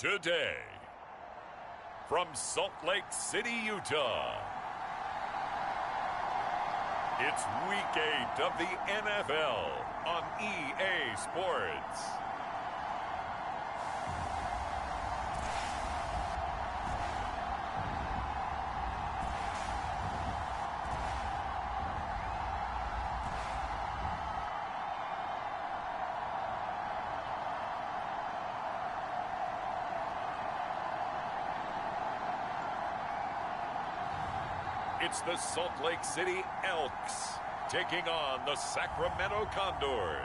today. From Salt Lake City, Utah, it's Week 8 of the NFL on EA Sports. It's the Salt Lake City Elks taking on the Sacramento Condors.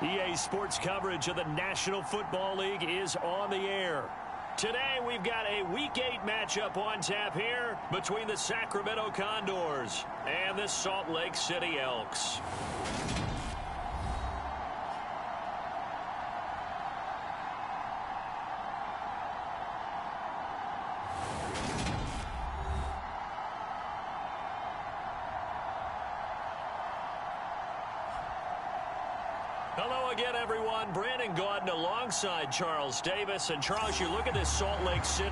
EA Sports coverage of the National Football League is on the air. Today we've got a Week 8 matchup on tap here between the Sacramento Condors and the Salt Lake City Elks. Hello again, everyone. Brandon Gaudin alongside Charles Davis. And Charles, you look at this Salt Lake City.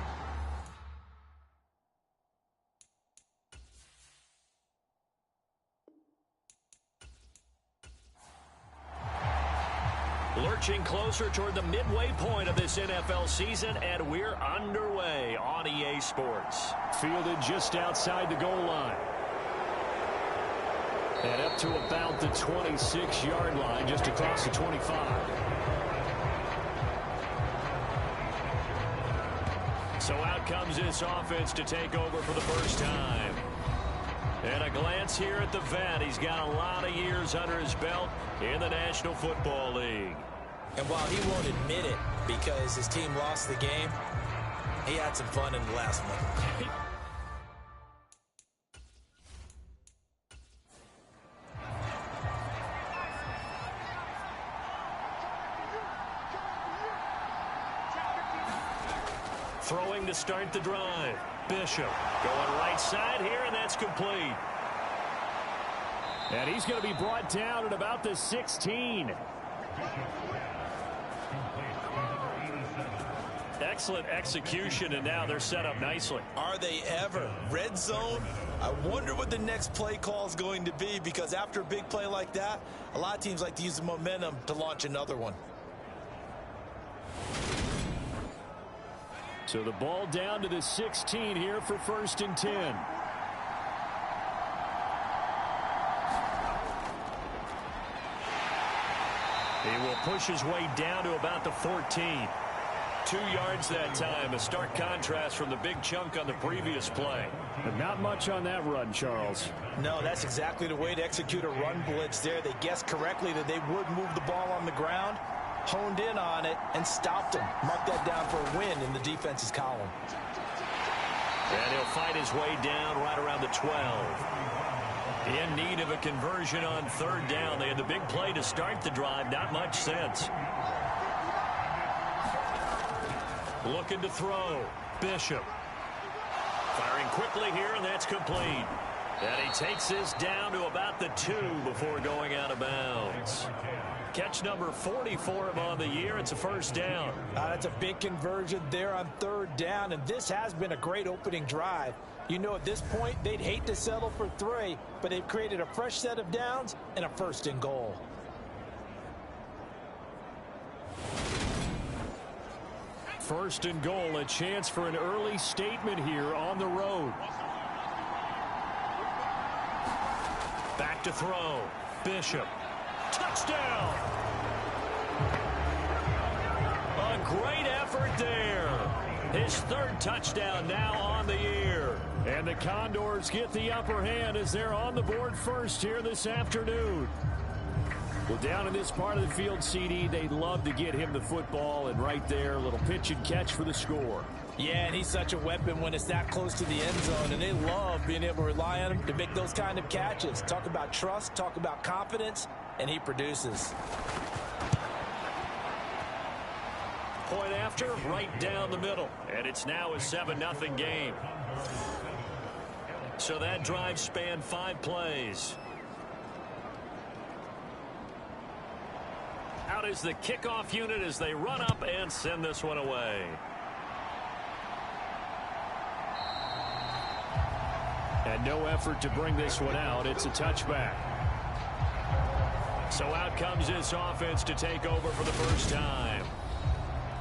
Lurching closer toward the midway point of this NFL season, and we're underway on EA Sports. Fielded just outside the goal line. And up to about the 26-yard line, just across the 25. So out comes this offense to take over for the first time. And a glance here at the vet. He's got a lot of years under his belt in the National Football League. And while he won't admit it because his team lost the game, he had some fun in the last one. Throwing to start the drive. Bishop going right side here, and that's complete. And he's going to be brought down at about the 16. Excellent execution, and now they're set up nicely. Are they ever? Red zone? I wonder what the next play call is going to be, because after a big play like that, a lot of teams like to use the momentum to launch another one. So the ball down to the 16 here for 1st and 10. He will push his way down to about the 14. 2 yards that time, a stark contrast from the big chunk on the previous play. But not much on that run, Charles. No, that's exactly the way to execute a run blitz there. They guessed correctly that they would move the ball on the ground, honed in on it, and stopped him. Mark that down for a win in the defense's column. And he'll fight his way down right around the 12. In need of a conversion on 3rd down. They had the big play to start the drive. Not much sense. Looking to throw. Bishop. Firing quickly here, and that's complete. And he takes this down to about the 2 before going out of bounds. Catch number 40 for him on the year. It's a 1st down. That's a big conversion there on 3rd down, and this has been a great opening drive. You know, at this point, they'd hate to settle for 3, but they've created a fresh set of downs and a 1st and goal. First and goal, a chance for an early statement here on the road. Back to throw. Bishop. Touchdown! A great effort there. His 3rd touchdown now on the year. And the Condors get the upper hand as they're on the board first here this afternoon. Well, down in this part of the field, CD, they'd love to get him the football, and right there, a little pitch and catch for the score. Yeah, and he's such a weapon when it's that close to the end zone, and they love being able to rely on him to make those kind of catches. Talk about trust, talk about confidence, and he produces. Point after, right down the middle, and it's now a 7-0 game. So that drive spanned 5 plays. Out out as the kickoff unit as they run up and send this one away. And no effort to bring this one out. It's a touchback. So out comes this offense to take over for the first time.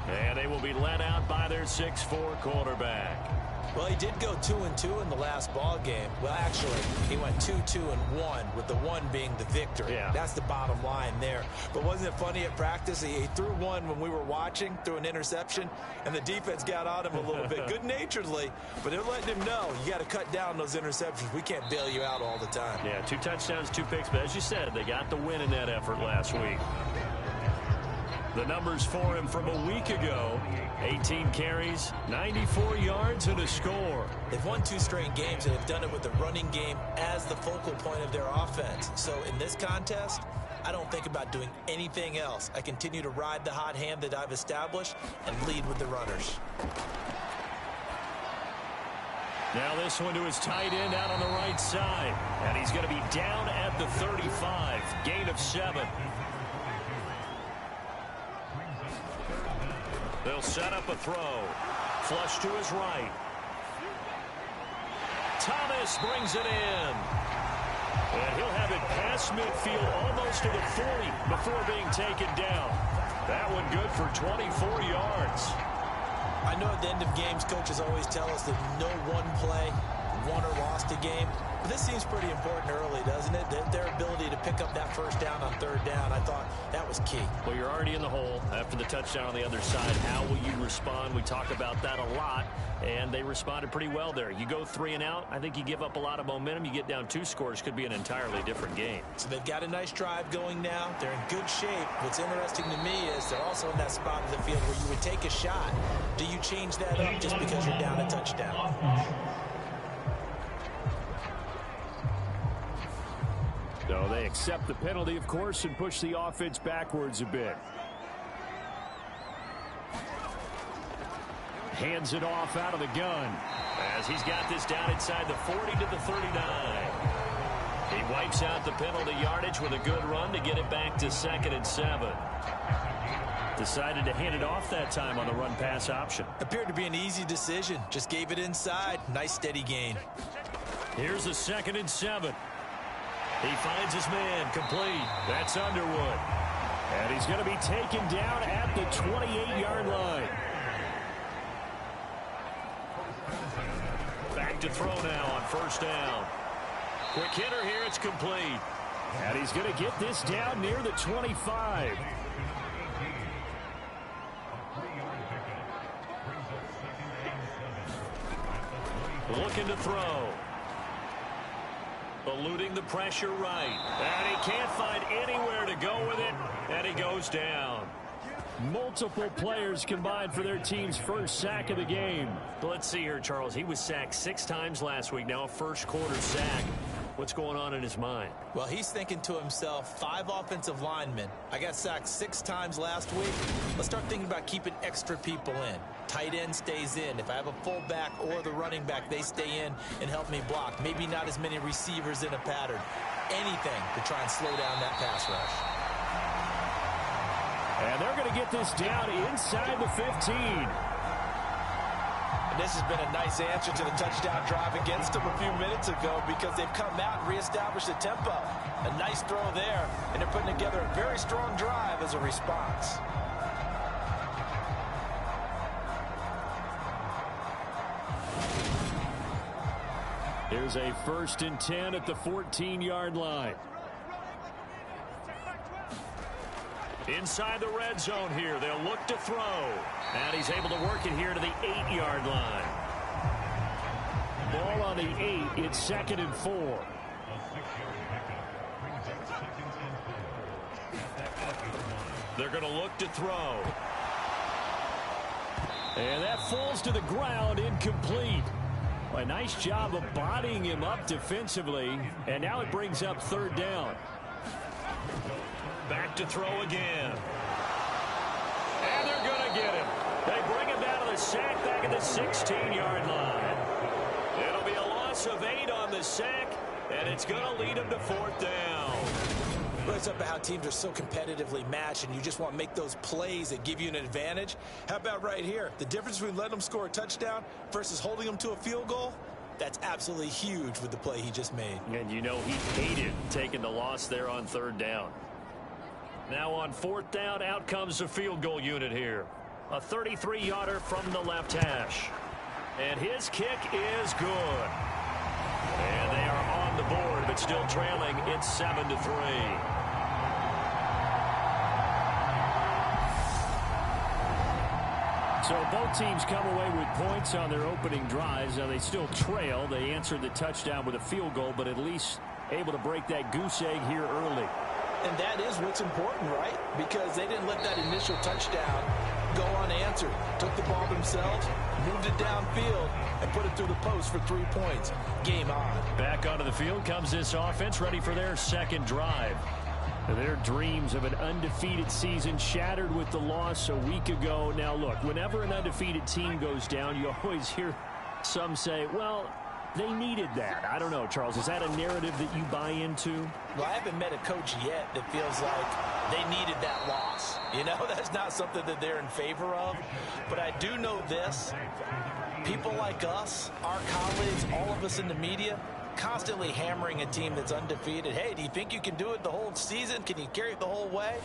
And they will be led out by their 6'4" quarterback. Well, he did go 2-2 in the last ball game. Well, actually, he went 2-2-1, with the one being the victory. Yeah. That's the bottom line there. But wasn't it funny at practice? He threw one when we were watching, threw an interception, and the defense got on him a little bit, good-naturedly. But they're letting him know, you got to cut down those interceptions. We can't bail you out all the time. Yeah, 2 touchdowns, 2 picks. But as you said, they got the win in that effort last week. The numbers for him from a week ago: 18 carries, 94 yards, and a score. They've won 2 straight games, and they've done it with the running game as the focal point of their offense. So in this contest, I don't think about doing anything else. I continue to ride the hot hand that I've established and lead with the runners. Now this one to his tight end out on the right side. And he's going to be down at the 35. Gain of 7. They'll set up a throw. Flush to his right. Thomas brings it in. And he'll have it past midfield, almost to the 40, before being taken down. That one good for 24 yards. I know at the end of games, coaches always tell us that no one play won or lost a game. But this seems pretty important early, doesn't it? Their ability to pick up that first down on 3rd down, I thought that was key. Well, you're already in the hole after the touchdown on the other side. How will you respond? We talk about that a lot, and they responded pretty well there. You go 3 and out, I think you give up a lot of momentum. You get down 2 scores, could be an entirely different game. So they've got a nice drive going now. They're in good shape. What's interesting to me is they're also in that spot of the field where you would take a shot. Do you change that up just because you're down a touchdown? So they accept the penalty, of course, and push the offense backwards a bit. Hands it off out of the gun as he's got this down inside the 40 to the 39. He wipes out the penalty yardage with a good run to get it back to 2nd and 7. Decided to hand it off that time on the run-pass option. Appeared to be an easy decision. Just gave it inside. Nice steady gain. Here's the 2nd and 7. He finds his man complete. That's Underwood. And he's going to be taken down at the 28-yard line. Back to throw now on 1st down. Quick hitter here. It's complete. And he's going to get this down near the 25. Looking to throw. Eluding the pressure right. And he can't find anywhere to go with it. And he goes down. Multiple players combined for their team's first sack of the game. But let's see here, Charles. He was sacked 6 times last week. Now a first-quarter sack. What's going on in his mind? Well, he's thinking to himself, 5 offensive linemen. I got sacked 6 times last week. Let's start thinking about keeping extra people in. Tight end stays in. If I have a fullback or the running back, they stay in and help me block. Maybe not as many receivers in a pattern. Anything to try and slow down that pass rush. And they're going to get this down inside the 15. And this has been a nice answer to the touchdown drive against them a few minutes ago because they've come out and reestablished the tempo. A nice throw there, and they're putting together a very strong drive as a response. Here's a 1st and 10 at the 14-yard line. Inside the red zone here. They'll look to throw. And he's able to work it here to the 8-yard line. Ball on the 8. It's 2nd and 4. They're going to look to throw. And that falls to the ground, incomplete. A nice job of bodying him up defensively. And now it brings up 3rd down. Back to throw again. And they're going to get him. They bring him down to the sack back at the 16-yard line. It'll be a loss of 8 on the sack, and it's going to lead him to 4th down. Well, it's about how teams are so competitively matched, and you just want to make those plays that give you an advantage. How about right here? The difference between letting them score a touchdown versus holding them to a field goal, that's absolutely huge with the play he just made. And you know he hated taking the loss there on third down. Now on fourth down, out comes the field goal unit here. A 33-yarder from the left hash. And his kick is good. And they are on the board, but still trailing. It's 7-3. So both teams come away with points on their opening drives. Now they still trail. They answered the touchdown with a field goal, but at least able to break that goose egg here early. And that is what's important, right? Because they didn't let that initial touchdown go unanswered. Took the ball themselves, moved it downfield, and put it through the post for 3 points. Game on. Back onto the field comes this offense, ready for their second drive. Their dreams of an undefeated season shattered with the loss a week ago. Now, look, whenever an undefeated team goes down, you always hear some say, well, they needed that. I don't know, Charles. Is that a narrative that you buy into? Well, I haven't met a coach yet that feels like they needed that loss. You know, that's not something that they're in favor of. But I do know this. People like us, our colleagues, all of us in the media, constantly hammering a team that's undefeated. Hey, do you think you can do it the whole season? Can you carry it the whole way?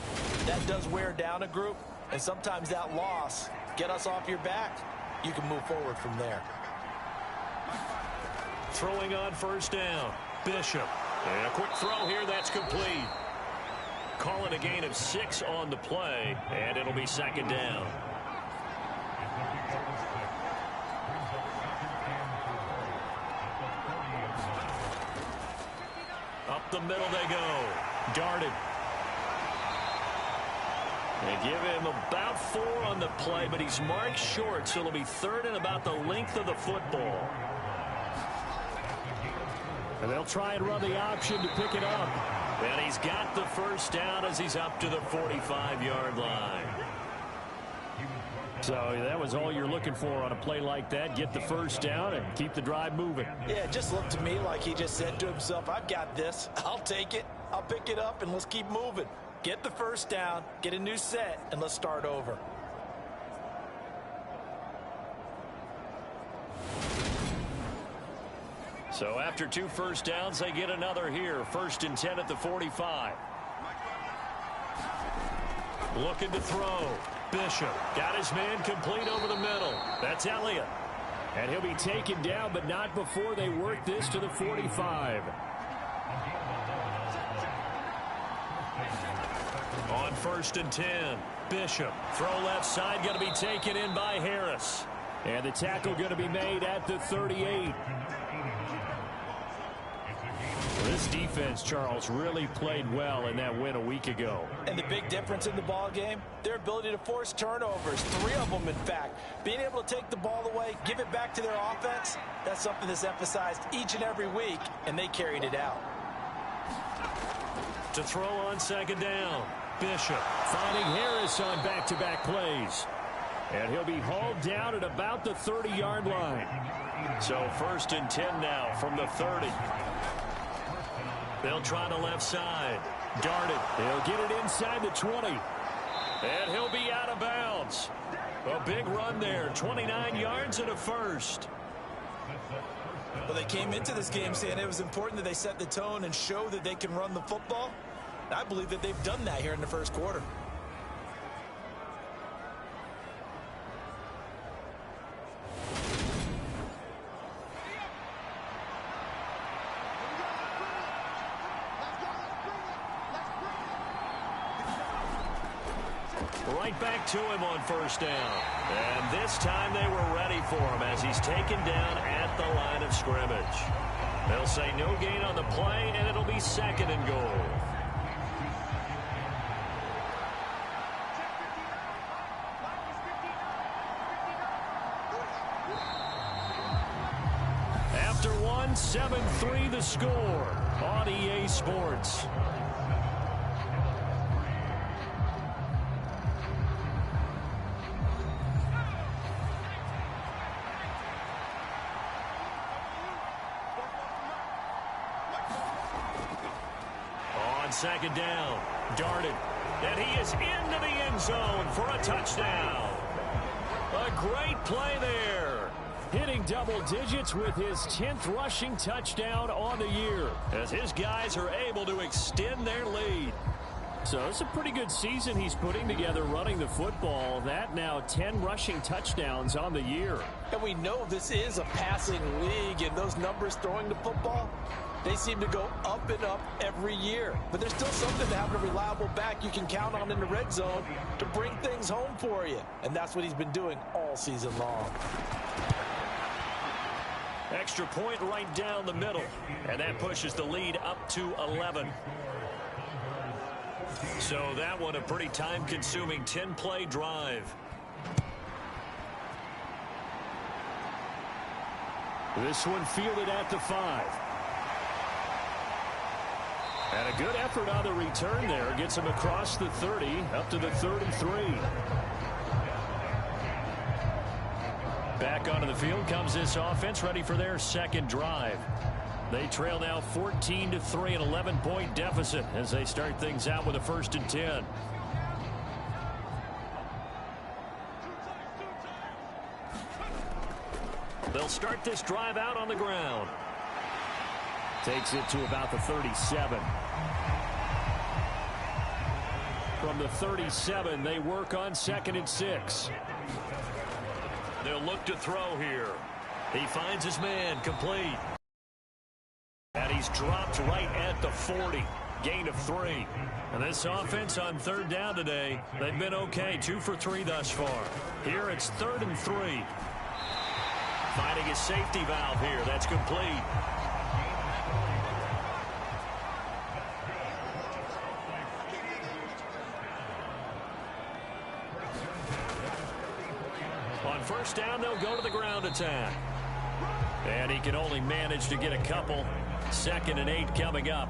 That does wear down a group. And sometimes that loss, get us off your back, you can move forward from there. Throwing on first down, Bishop. And a quick throw here, that's complete. Calling a gain of 6 on the play, and it'll be second down. Up the middle they go. Darted. They give him about 4 on the play, but he's marked short, so it'll be third and about the length of the football. And they'll try and run the option to pick it up. And he's got the first down as he's up to the 45-yard line. So that was all you're looking for on a play like that. Get the first down and keep the drive moving. Yeah, it just looked to me like he just said to himself, I've got this. I'll take it. I'll pick it up, and let's keep moving. Get the first down, get a new set, and let's start over. So after 2 first downs, they get another here. 1st and 10 at the 45. Looking to throw. Bishop got his man complete over the middle. That's Elliott. And he'll be taken down, but not before they work this to the 45. On 1st and 10, Bishop. Throw left side, going to be taken in by Harris. And the tackle going to be made at the 38. This defense, Charles, really played well in that win a week ago. And the big difference in the ball game, their ability to force turnovers, 3 of them, in fact. Being able to take the ball away, give it back to their offense, that's something that's emphasized each and every week, and they carried it out. To throw on second down, Bishop finding Harris on back-to-back plays. And he'll be hauled down at about the 30-yard line. So 1st and 10 now from the 30. They'll try the left side. Darted. He'll get it inside the 20. And he'll be out of bounds. A big run there. 29 yards and a first. Well, they came into this game saying it was important that they set the tone and show that they can run the football. I believe that they've done that here in the first quarter. Right back to him on first down. And this time they were ready for him as he's taken down at the line of scrimmage. They'll say no gain on the play, and it'll be 2nd and goal. After 1, 7-3 the score on EA Sports. second down. Darted. And he is into the end zone for a touchdown. A great play there. Hitting double digits with his 10th rushing touchdown on the year, as his guys are able to extend their lead. So it's a pretty good season he's putting together running the football. That now 10 rushing touchdowns on the year. And we know this is a passing league, and those numbers throwing the football, they seem to go up and up every year. But there's still something to having a reliable back you can count on in the red zone to bring things home for you. And that's what he's been doing all season long. Extra point right down the middle. And that pushes the lead up to 11. So that one a pretty time-consuming 10-play drive. This one fielded at the 5. And a good effort on the return there. Gets him across the 30, up to the 33. Back onto the field comes this offense, ready for their second drive. They trail now 14-3, an 11-point deficit as they start things out with a 1st and 10. They'll start this drive out on the ground. Takes it to about the 37. From the 37, they work on 2nd and 6. They'll look to throw here. He finds his man, complete. And he's dropped right at the 40. Gain of 3. And this offense on 3rd down today, they've been okay. 2 for 3 thus far. Here it's 3rd and 3. Finding his safety valve here. That's complete. On 1st down, they'll go to the ground attack. And he can only manage to get a couple. 2nd and 8 coming up.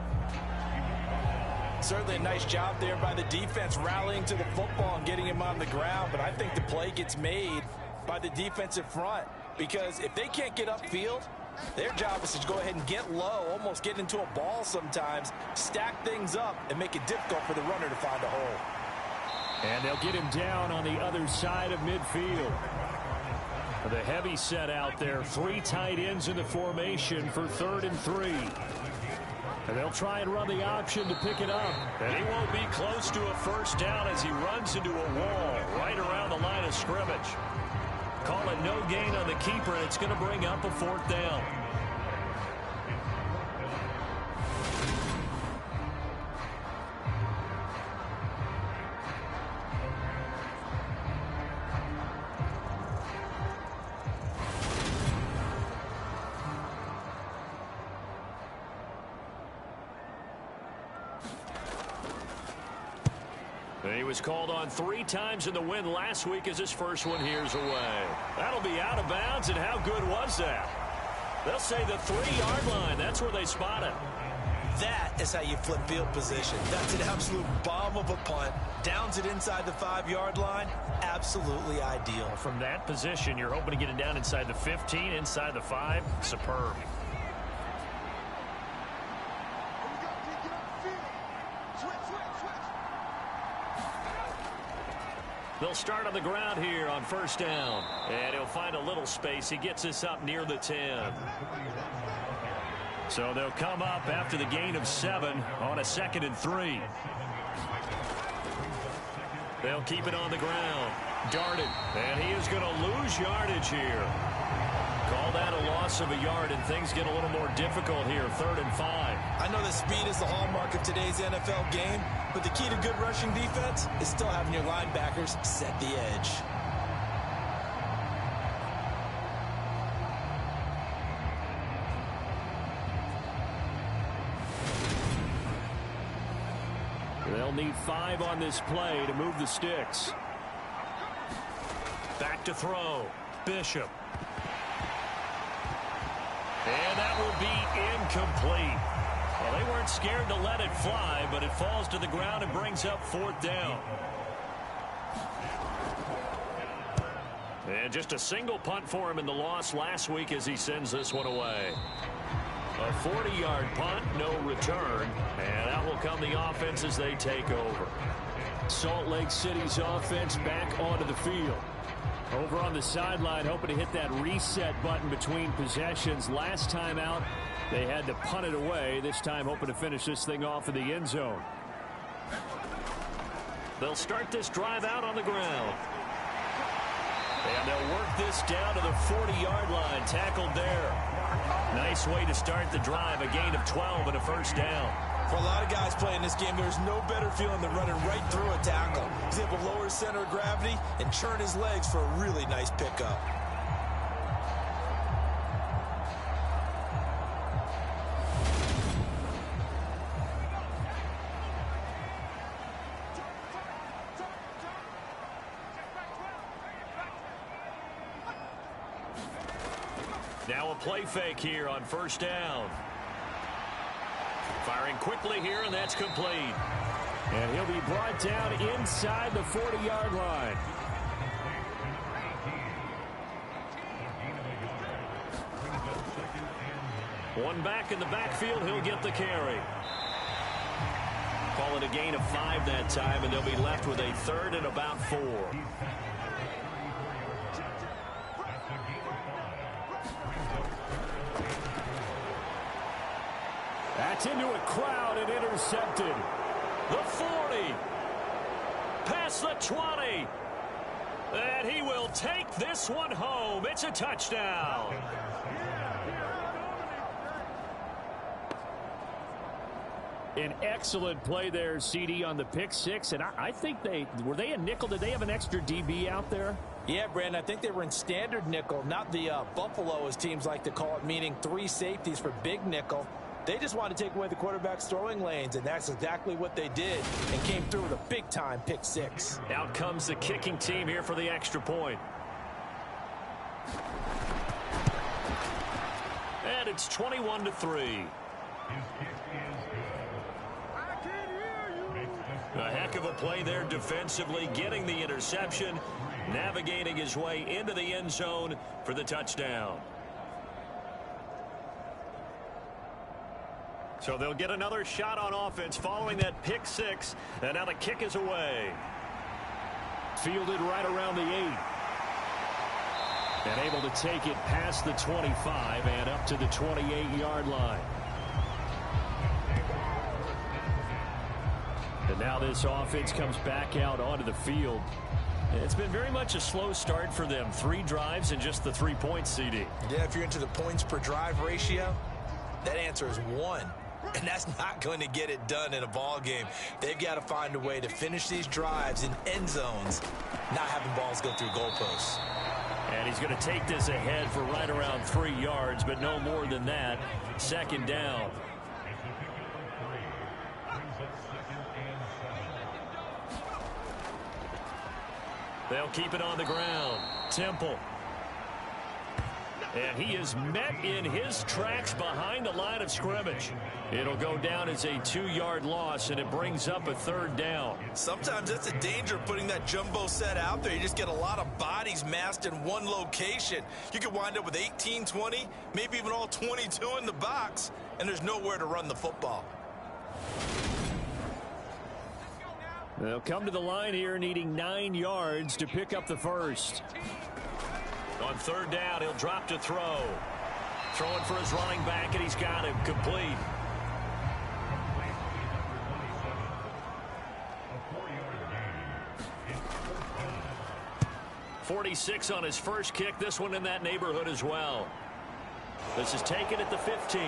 Certainly a nice job there by the defense rallying to the football and getting him on the ground. But I think the play gets made by the defensive front, because if they can't get upfield, their job is to go ahead and get low, almost get into a ball sometimes, stack things up, and make it difficult for the runner to find a hole. And they'll get him down on the other side of midfield. The heavy set out there. 3 tight ends in the formation for 3rd and 3. And they'll try and run the option to pick it up. And he won't be close to a 1st down as he runs into a wall right around the line of scrimmage. Call it no gain on the keeper, and it's going to bring up a 4th down. He was called on 3 times in the win last week as his first one here's away. That'll be out of bounds, and how good was that? They'll say the 3-yard line. That's where they spot it. That is how you flip field position. That's an absolute bomb of a punt. Downs it inside the 5-yard line. Absolutely ideal. From that position, you're hoping to get it down inside the 15, inside the 5. Superb. They'll start on the ground here on 1st down. And he'll find a little space. He gets us up near the 10. So they'll come up after the gain of 7 on a 2nd and 3. They'll keep it on the ground. Darted. And he is going to lose yardage here. Call that a loss of a yard, and things get a little more difficult here. 3rd and 5. I know that speed is the hallmark of today's NFL game, but the key to good rushing defense is still having your linebackers set the edge. They'll need 5 on this play to move the sticks. Back to throw. Bishop. And that will be incomplete. Well, they weren't scared to let it fly, but it falls to the ground and brings up 4th down. And just a single punt for him in the loss last week as he sends this one away. A 40-yard punt, no return, and out will come the offense as they take over. Salt Lake City's offense back onto the field. Over on the sideline, hoping to hit that reset button between possessions. Last time out, they had to punt it away. This time, hoping to finish this thing off in the end zone. They'll start this drive out on the ground. And they'll work this down to the 40-yard line. Tackled there. Nice way to start the drive. A gain of 12 and a first down. For a lot of guys playing this game, there's no better feeling than running right through a tackle. He's able to lower his center of gravity and churn his legs for a really nice pickup. Now a play fake here on first down. Firing quickly here, and that's complete. And he'll be brought down inside the 40-yard line. One back in the backfield, he'll get the carry. Call it a gain of 5 that time, and they'll be left with a third and about 4. That's into a crowd and intercepted. The 40. Past the 20. And he will take this one home. It's a touchdown. An excellent play there, CD, on the pick six. And I think were they a nickel? Did they have an extra DB out there? Yeah, Brandon, I think they were in standard nickel, not the Buffalo, as teams like to call it, meaning 3 safeties for big nickel. They just wanted to take away the quarterback's throwing lanes, and that's exactly what they did, and came through with a big-time pick six. Out comes the kicking team here for the extra point. And it's 21-3. A heck of a play there defensively, getting the interception, navigating his way into the end zone for the touchdown. So they'll get another shot on offense following that pick six, and now the kick is away. Fielded right around the 8. And able to take it past the 25 and up to the 28-yard line. And now this offense comes back out onto the field. It's been very much a slow start for them. 3 drives and just the 3 points, CD. Yeah, if you're into the points per drive ratio, that answer is 1. And that's not going to get it done in a ball game. They've got to find a way to finish these drives in end zones, not having balls go through goalposts. And he's going to take this ahead for right around 3 yards, but no more than that. Second down. They'll keep it on the ground. Temple. And he is met in his tracks behind the line of scrimmage. It'll go down as a 2-yard loss, and it brings up a third down. Sometimes that's a danger of putting that jumbo set out there. You just get a lot of bodies massed in one location. You could wind up with 18, 20, maybe even all 22 in the box, and there's nowhere to run the football. They'll come to the line here needing 9 yards to pick up the first. On third down, he'll drop to throw. Throwing for his running back, and he's got him complete. .46 on his first kick. This one in that neighborhood as well. This is taken at the 15.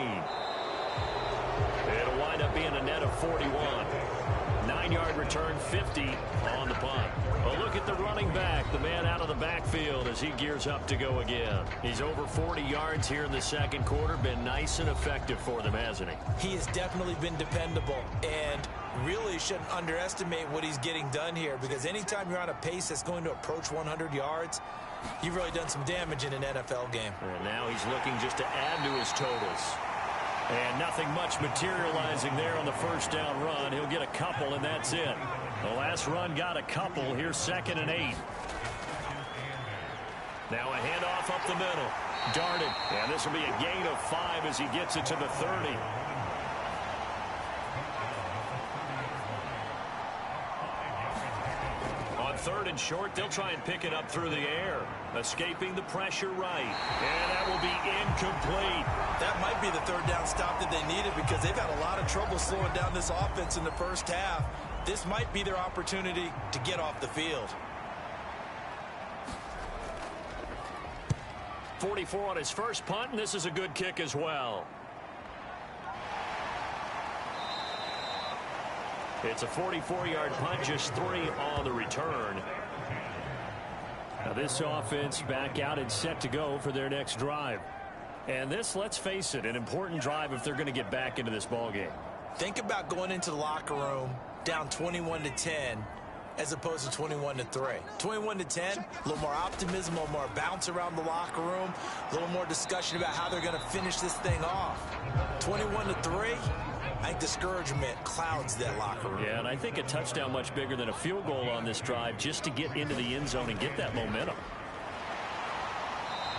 It'll wind up being a net of 41. 9-yard return, 50 on the punt. Well, look at the running back, the man out of the backfield as he gears up to go again. He's over 40 yards here in the second quarter. Been nice and effective for them, hasn't he? He has definitely been dependable, and really shouldn't underestimate what he's getting done here, because anytime you're on a pace that's going to approach 100 yards, you've really done some damage in an NFL game. And now he's looking just to add to his totals. And nothing much materializing there on the first down run. He'll get a couple, and that's it. The last run got a couple. Here's 2nd and 8. Now a handoff up the middle. Darted. And this will be a gain of 5 as he gets it to the 30. On 3rd and short, they'll try and pick it up through the air. Escaping the pressure right. And that will be incomplete. That might be the 3rd down stop that they needed because they've had a lot of trouble slowing down this offense in the first half. This might be their opportunity to get off the field. 44 on his first punt, and this is a good kick as well. It's a 44-yard punt, just 3 on the return. Now this offense back out and set to go for their next drive. And this, let's face it, an important drive if they're going to get back into this ballgame. Think about going into the locker room down 21-10 as opposed to 21-3. 21-10, a little more optimism, a little more bounce around the locker room, a little more discussion about how they're going to finish this thing off. 21-3, I think discouragement clouds that locker room. Yeah, and I think a touchdown much bigger than a field goal on this drive just to get into the end zone and get that momentum.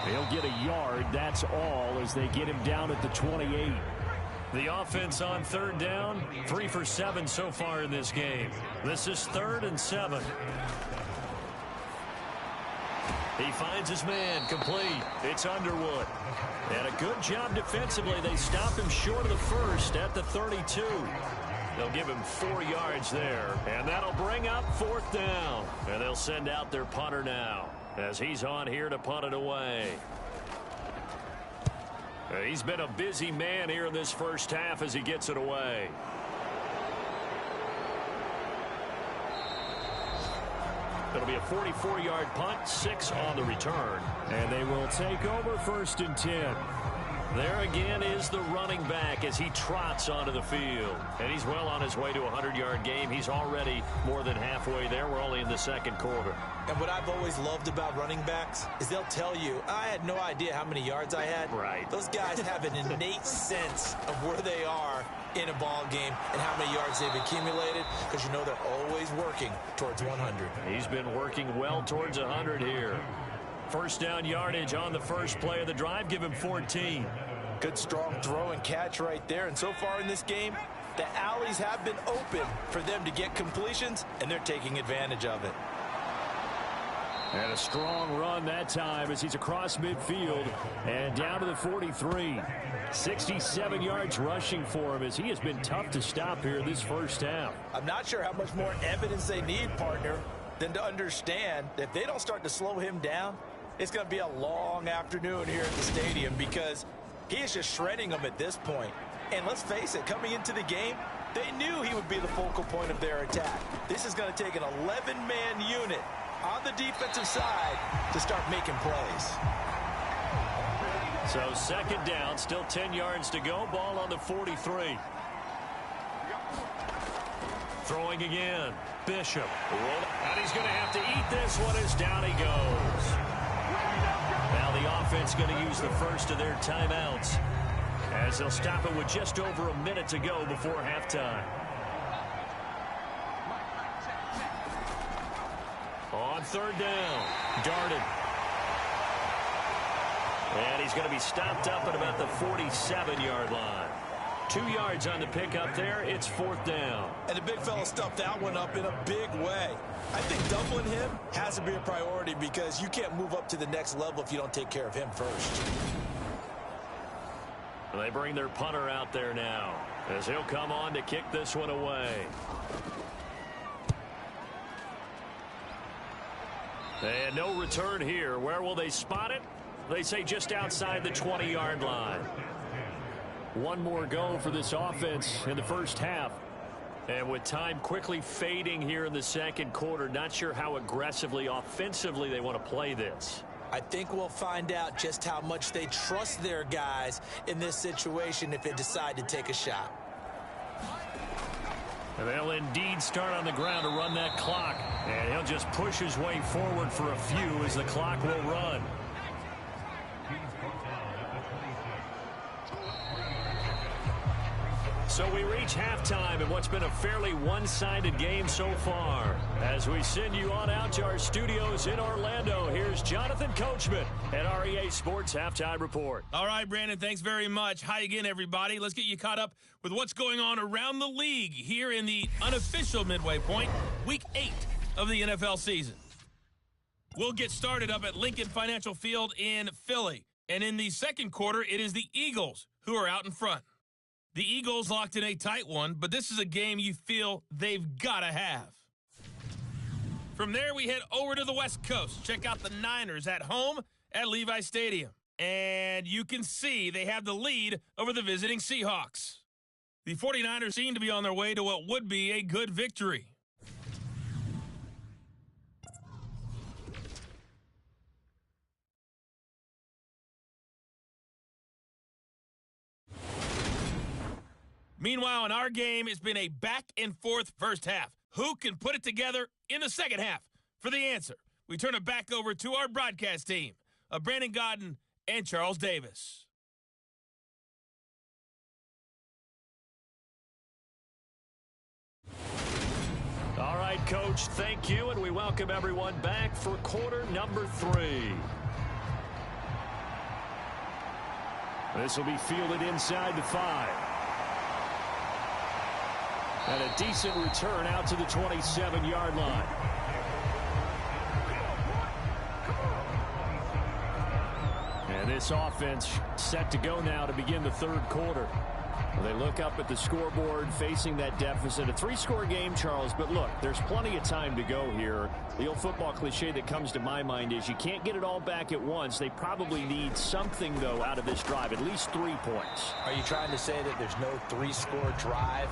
They'll get a yard, that's all, as they get him down at the 28. The offense on 3rd down, 3 for 7 so far in this game. This is 3rd and 7. He finds his man, complete. It's Underwood. And a good job defensively. They stop him short of the first at the 32. They'll give him 4 yards there. And that'll bring up 4th down. And they'll send out their punter now as he's on here to punt it away. He's been a busy man here in this first half as he gets it away. It'll be a 44-yard punt, 6 on the return. And they will take over 1st and 10. There again is the running back as he trots onto the field. And he's well on his way to a 100-yard game. He's already more than halfway there. We're only in the 2nd quarter. And what I've always loved about running backs is they'll tell you, I had no idea how many yards I had. Right. Those guys have an innate sense of where they are in a ball game and how many yards they've accumulated because you know they're always working towards 100. He's been working well towards 100 here. 1st down yardage on the first play of the drive. Give him 14. Good strong throw and catch right there. And so far in this game, the alleys have been open for them to get completions, and they're taking advantage of it. And a strong run that time as he's across midfield and down to the 43. 67 yards rushing for him as he has been tough to stop here this first half. I'm not sure how much more evidence they need, partner, than to understand that if they don't start to slow him down, it's going to be a long afternoon here at the stadium because he is just shredding them at this point. And let's face it, coming into the game, they knew he would be the focal point of their attack. This is going to take an 11-man unit on the defensive side to start making plays. So 2nd down, still 10 yards to go. Ball on the 43. Throwing again. Bishop. And he's going to have to eat this one as down he goes. Now the offense going to use the first of their timeouts as they'll stop it with just over a minute to go before halftime. On 3rd down, Darden. And he's going to be stopped up at about the 47-yard line. 2 yards on the pickup there. It's 4th down. And the big fella stuffed that one up in a big way. I think doubling him has to be a priority because you can't move up to the next level if you don't take care of him first. They bring their punter out there now as he'll come on to kick this one away. And no return here. Where will they spot it? They say just outside the 20-yard line. One more go for this offense in the first half. And with time quickly fading here in the 2nd quarter, not sure how aggressively, offensively they want to play this. I think we'll find out just how much they trust their guys in this situation if they decide to take a shot. And they'll indeed start on the ground to run that clock. And he'll just push his way forward for a few as the clock will run. So we reach halftime in what's been a fairly one-sided game so far. As we send you on out to our studios in Orlando, here's Jonathan Coachman at REA Sports Halftime Report. All right, Brandon, thanks very much. Hi again, everybody. Let's get you caught up with what's going on around the league here in the unofficial midway point, Week 8 of the NFL season. We'll get started up at Lincoln Financial Field in Philly. And in the second quarter, it is the Eagles who are out in front. The Eagles locked in a tight one, but this is a game you feel they've got to have. From there, we head over to the West Coast. Check out the Niners at home at Levi Stadium. And you can see they have the lead over the visiting Seahawks. The 49ers seem to be on their way to what would be a good victory. Meanwhile, in our game, it's been a back-and-forth first half. Who can put it together in the second half? For the answer, we turn it back over to our broadcast team of Brandon Godden and Charles Davis. All right, Coach, thank you, and we welcome everyone back for quarter number 3. This will be fielded inside the 5. And a decent return out to the 27-yard line. And this offense set to go now to begin the third quarter. Well, they look up at the scoreboard facing that deficit. A 3-score game, Charles, but look, there's plenty of time to go here. The old football cliche that comes to my mind is you can't get it all back at once. They probably need something, though, out of this drive, at least 3 points. Are you trying to say that there's no 3-score drive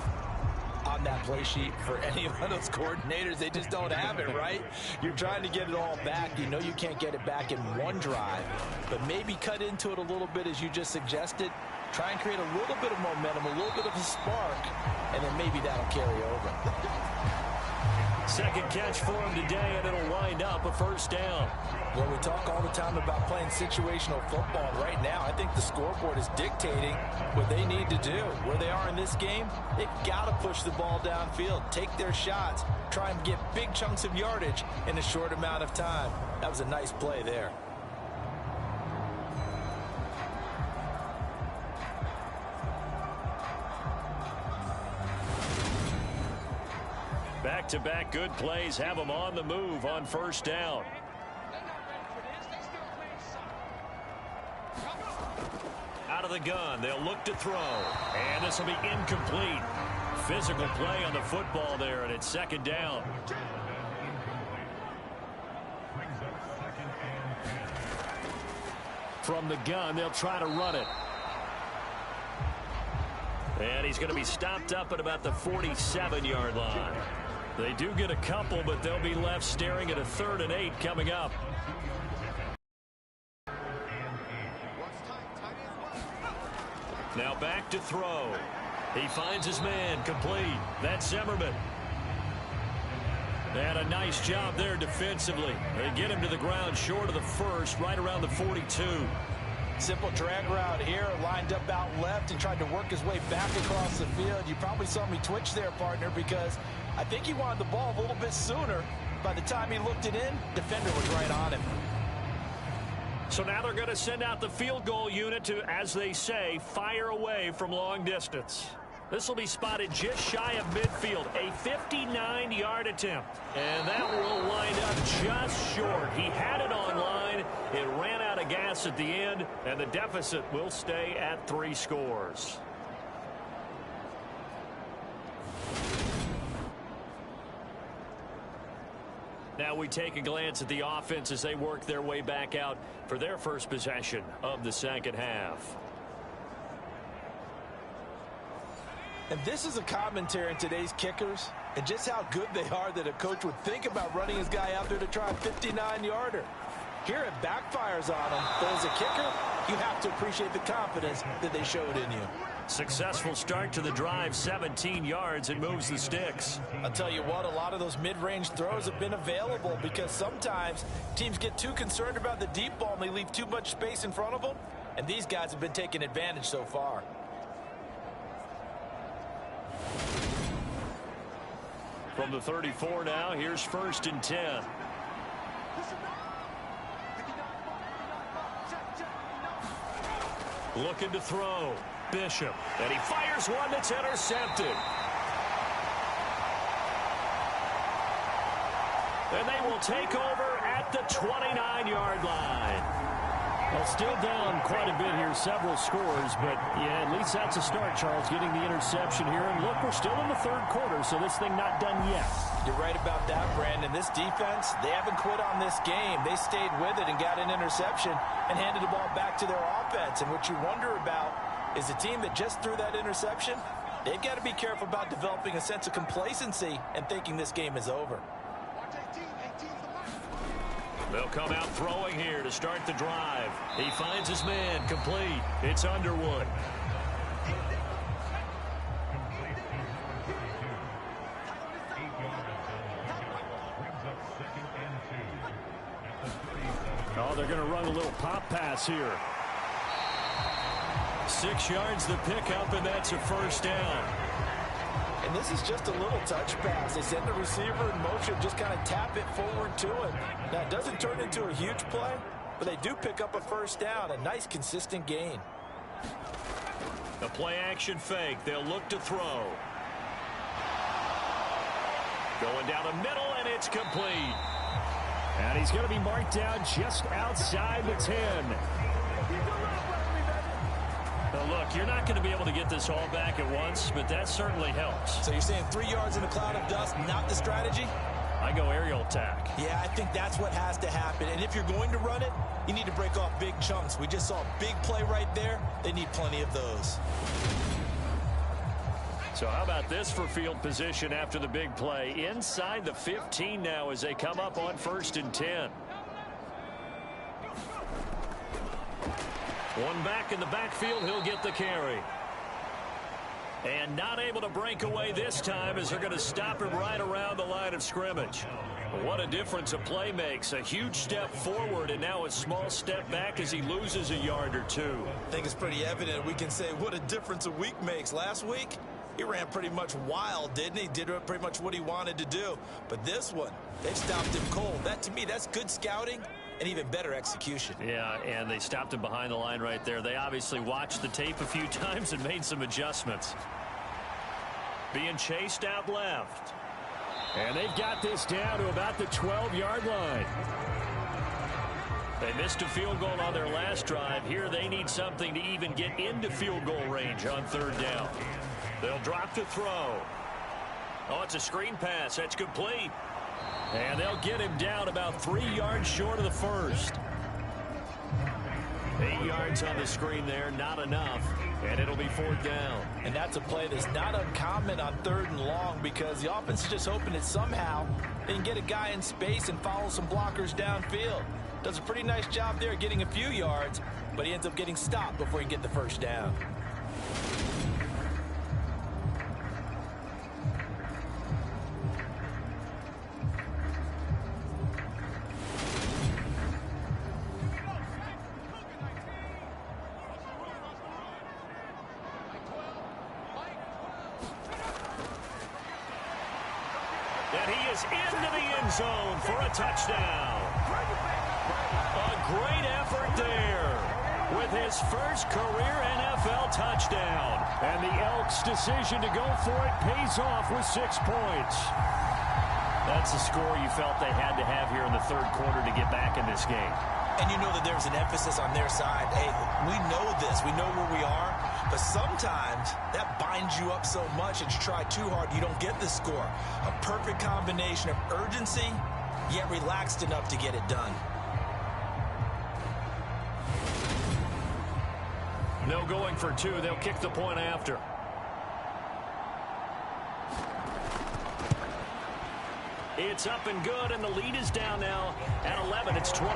on that play sheet for any one of those coordinators? They just don't have it, right? You're trying to get it all back. You know you can't get it back in one drive, but maybe cut into it a little bit as you just suggested. Try and create a little bit of momentum, a little bit of a spark, and then maybe that'll carry over. Second catch for him today, and it'll wind up a first down. Well, we talk all the time about playing situational football. Right now, I think the scoreboard is dictating what they need to do. Where they are in this game, they've got to push the ball downfield, take their shots, try and get big chunks of yardage in a short amount of time. That was a nice play there. Back-to-back good plays have them on the move on first down. Out of the gun, they'll look to throw. And this will be incomplete. Physical play on the football there, and it's second down. From the gun, they'll try to run it. And he's going to be stopped up at about the 47-yard line. They do get a couple, but they'll be left staring at a 3rd and 8 coming up. Now back to throw. He finds his man, complete. That's Zimmerman. And a nice job there defensively. They get him to the ground short of the first, right around the 42. Simple drag route here, lined up out left and tried to work his way back across the field. You probably saw me twitch there, partner, because I think he wanted the ball a little bit sooner. By the time he looked it in, defender was right on him. So now they're going to send out the field goal unit to, as they say, fire away from long distance. This will be spotted just shy of midfield, a 59-yard attempt. And that will wind up just short. He had it on line. It ran out of gas at the end, and the deficit will stay at 3 scores. Now we take a glance at the offense as they work their way back out for their first possession of the second half. And this is a commentary on today's kickers and just how good they are that a coach would think about running his guy out there to try a 59-yarder. Here it backfires on him, but as a kicker, you have to appreciate the confidence that they showed in you. Successful start to the drive, 17 yards, and moves the sticks. I'll tell you what, a lot of those mid-range throws have been available because sometimes teams get too concerned about the deep ball and they leave too much space in front of them, and these guys have been taking advantage so far. From the 34 now, here's 1st and 10. Looking to throw. Bishop. And he fires one that's intercepted. And they will take over at the 29-yard line. Well, still down quite a bit here, several scores, but yeah, at least that's a start, Charles, getting the interception here. And look, we're still in the 3rd quarter, so this thing not done yet. You're right about that, Brandon. This defense, they haven't quit on this game. They stayed with it and got an interception and handed the ball back to their offense. And what you wonder about is a team that just threw that interception, they've got to be careful about developing a sense of complacency and thinking this game is over. They'll come out throwing here to start the drive. He finds his man, complete. It's Underwood. Oh, they're going to run a little pop pass here. 6 yards the pickup, and that's a 1st down. And this is just a little touch pass. They send the receiver in motion, just kind of tap it forward to him. Now, it doesn't turn into a huge play, but they do pick up a 1st down, a nice, consistent gain. The play-action fake. They'll look to throw. Going down the middle, and it's complete. And he's going to be marked down just outside the 10. Now look, you're not going to be able to get this all back at once, but that certainly helps. So you're saying 3 yards in a cloud of dust, not the strategy? I go aerial attack. Yeah, I think that's what has to happen. And if you're going to run it, you need to break off big chunks. We just saw a big play right there. They need plenty of those. So how about this for field position after the big play? Inside the 15 now as they come up on 1st and 10. One back in the backfield, he'll get the carry. And not able to break away this time as they're going to stop him right around the line of scrimmage. What a difference a play makes. A huge step forward and now a small step back as he loses a yard or two. I think it's pretty evident. We can say what a difference a week makes. Last week, he ran pretty much wild, didn't he? Did pretty much what he wanted to do. But this one, they've stopped him cold. That, to me, that's good scouting and even better execution. Yeah, and they stopped him behind the line right there. They obviously watched the tape a few times and made some adjustments. Being chased out left. And they've got this down to about the 12-yard line. They missed a field goal on their last drive. Here they need something to even get into field goal range on 3rd down. They'll drop to throw. Oh, it's a screen pass. That's complete. And they'll get him down about 3 yards short of the 1st. 8 yards on the screen there, not enough. And it'll be 4th down. And that's a play that's not uncommon on 3rd and long because the offense is just hoping that somehow they can get a guy in space and follow some blockers downfield. Does a pretty nice job there getting a few yards, but he ends up getting stopped before he can get the 1st down. And he is into the end zone for a touchdown. A great effort there with his first career NFL touchdown. And the Elks' decision to go for it pays off with 6 points. That's the score you felt they had to have here in the 3rd quarter to get back in this game. And you know that there's an emphasis on their side. Hey, we know this. We know where we are. But sometimes that binds you up so much and you try too hard, you don't get the score. A perfect combination of urgency, yet relaxed enough to get it done. No going for 2. They'll kick the point after. It's up and good, and the lead is down now at 11. It's 21-10.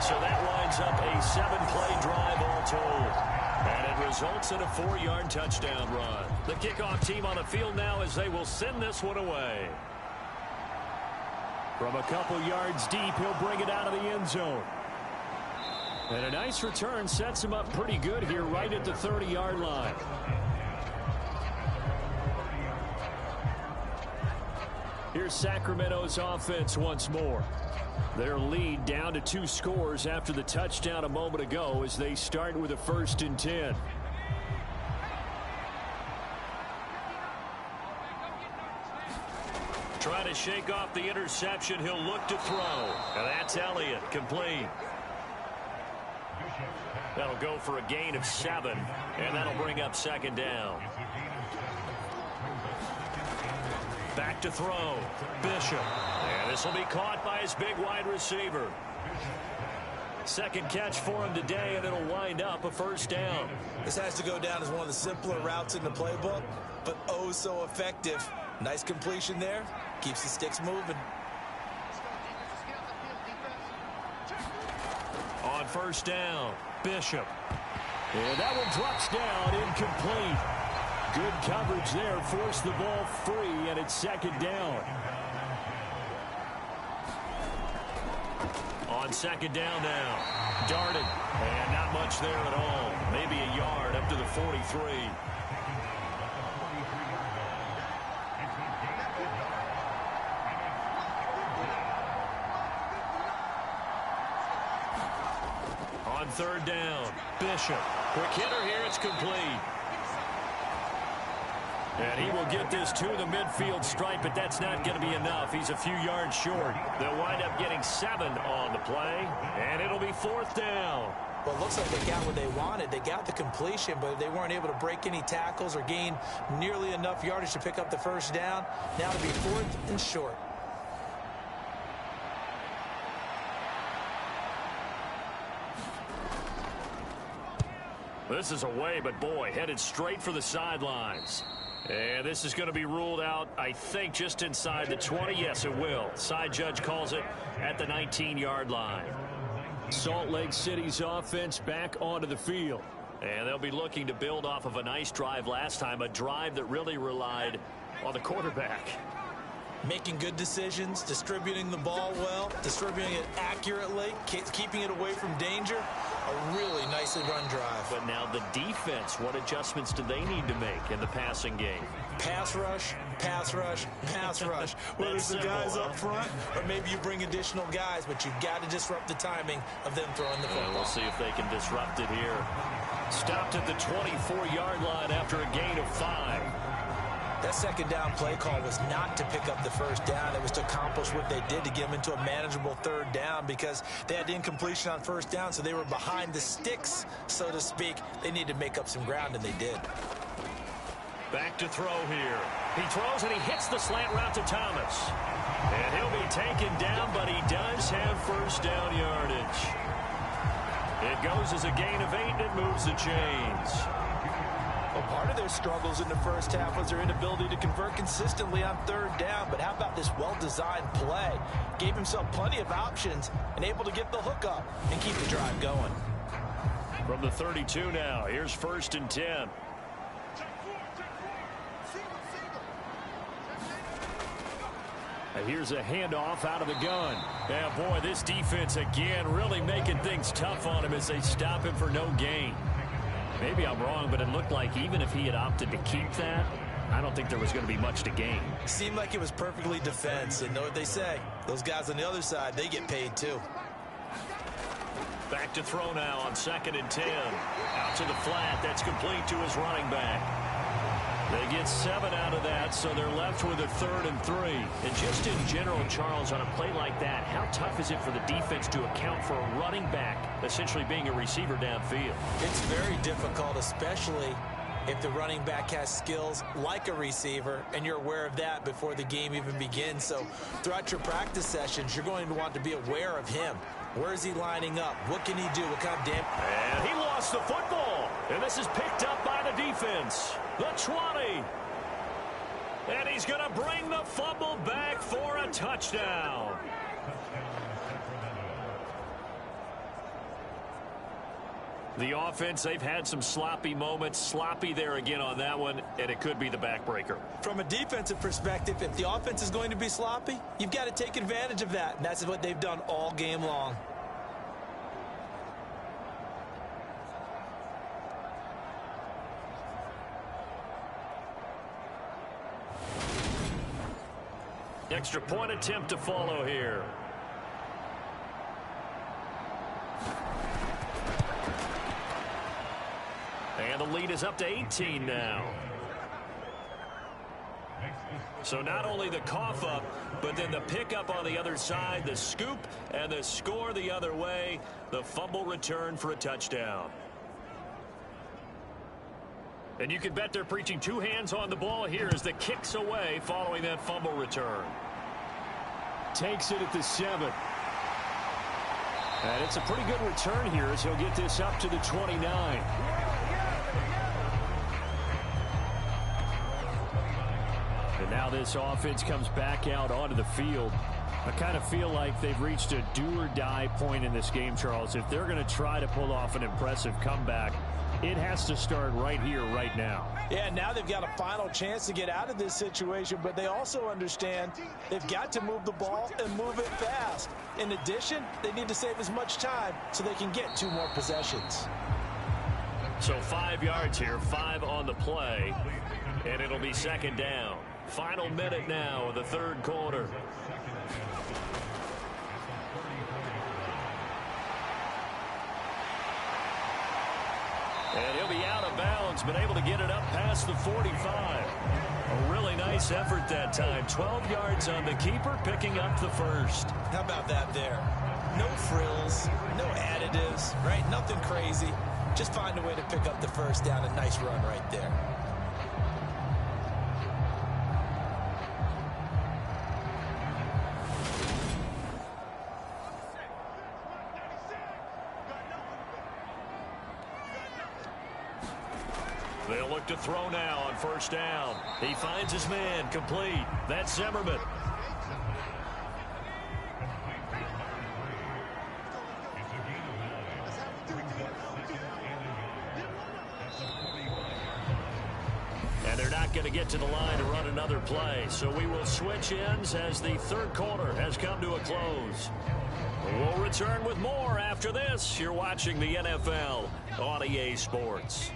So that winds up a 7-play drive all told. And it results in a 4-yard touchdown run. The kickoff team on the field now as they will send this one away. From a couple yards deep, he'll bring it out of the end zone. And a nice return sets him up pretty good here right at the 30-yard line. Here's Sacramento's offense once more. Their lead down to 2 scores after the touchdown a moment ago as they start with a 1st and 10. Trying to shake off the interception. He'll look to throw. And that's Elliott, complete. That'll go for a gain of 7, and that'll bring up 2nd down. Back to throw. Bishop. And this will be caught by his big wide receiver. 2nd catch for him today, and it'll wind up a 1st down. This has to go down as one of the simpler routes in the playbook, but oh so effective. Nice completion there. Keeps the sticks moving. On 1st down, Bishop. And that one drops down, incomplete. Good coverage there, forced the ball free, and it's 2nd down. On 2nd down now, darted, and not much there at all. Maybe a yard up to the 43. On 3rd down, Bishop. Quick hitter here, it's complete. And he will get this to the midfield stripe, but that's not going to be enough. He's a few yards short. They'll wind up getting 7 on the play, and it'll be 4th down. Well, it looks like they got what they wanted. They got the completion, but they weren't able to break any tackles or gain nearly enough yardage to pick up the 1st down. Now it'll be 4th and short. This is away, but boy, headed straight for the sidelines. And this is going to be ruled out, I think, just inside the 20. Yes, it will. Side judge calls it at the 19-yard line. Salt Lake City's offense back onto the field. And they'll be looking to build off of a nice drive last time, a drive that really relied on the quarterback. Making good decisions, distributing the ball well, distributing it accurately, keeping it away from danger. A really nicely run drive. But now the defense, what adjustments do they need to make in the passing game? Pass rush, pass rush, pass rush. Whether it's the guys up front or maybe you bring additional guys, but you've got to disrupt the timing of them throwing the football. We'll see if they can disrupt it here. Stopped at the 24-yard line after a gain of 5. That 2nd down play call was not to pick up the 1st down. It was to accomplish what they did to get them into a manageable 3rd down because they had incompletion on 1st down, so they were behind the sticks, so to speak. They needed to make up some ground, and they did. Back to throw here. He throws, and he hits the slant route to Thomas. And he'll be taken down, but he does have 1st down yardage. It goes as a gain of 8, and it moves the chains. Well, part of their struggles in the 1st half was their inability to convert consistently on 3rd down. But how about this well-designed play? Gave himself plenty of options and able to get the hook up and keep the drive going. From the 32 now, here's 1st and 10. And here's a handoff out of the gun. Yeah, boy, this defense again really making things tough on him as they stop him for no gain. Maybe I'm wrong, but it looked like even if he had opted to keep that, I don't think there was going to be much to gain. Seemed like it was perfectly defense. And know what they say? Those guys on the other side, they get paid too. Back to throw now on 2nd and 10. Out to the flat. That's complete to his running back. They get 7 out of that, so they're left with a 3rd and 3. And just in general, Charles, on a play like that, how tough is it for the defense to account for a running back essentially being a receiver downfield? It's very difficult, especially if the running back has skills like a receiver, and you're aware of that before the game even begins. So throughout your practice sessions, you're going to want to be aware of him. Where is he lining up? What can he do? What kind of damage? And he lost the football. And this is picked up by the defense. The 20. And he's going to bring the fumble back for a touchdown. The offense, they've had some sloppy moments. Sloppy there again on that one, and it could be the backbreaker. From a defensive perspective, if the offense is going to be sloppy, you've got to take advantage of that. And that's what they've done all game long. Extra point attempt to follow here. And the lead is up to 18 now. So not only the cough up, but then the pickup on the other side, the scoop, and the score the other way. The fumble return for a touchdown. And you can bet they're preaching two hands on the ball here as the kick's away following that fumble return. Takes it at the 7. And it's a pretty good return here as he'll get this up to the 29. And now this offense comes back out onto the field. I kind of feel like they've reached a do-or-die point in this game, Charles. If they're going to try to pull off an impressive comeback, it has to start right here, right now. Yeah, now they've got a final chance to get out of this situation, but they also understand they've got to move the ball and move it fast. In addition, they need to save as much time so they can get 2 more possessions. So 5 yards here, 5 on the play, and it'll be second down. Final minute now of the third quarter. And he'll be out of bounds, but able to get it up past the 45. A really nice effort that time. 12 yards on the keeper, picking up the first. How about that there? No frills, no additives, right? Nothing crazy. Just find a way to pick up the first down. A nice run right there. They'll look to throw now on first down. He finds his man, complete. That's Zimmerman. And they're not going to get to the line to run another play. So we will switch ends as the third quarter has come to a close. We'll return with more after this. You're watching the NFL on EA Sports.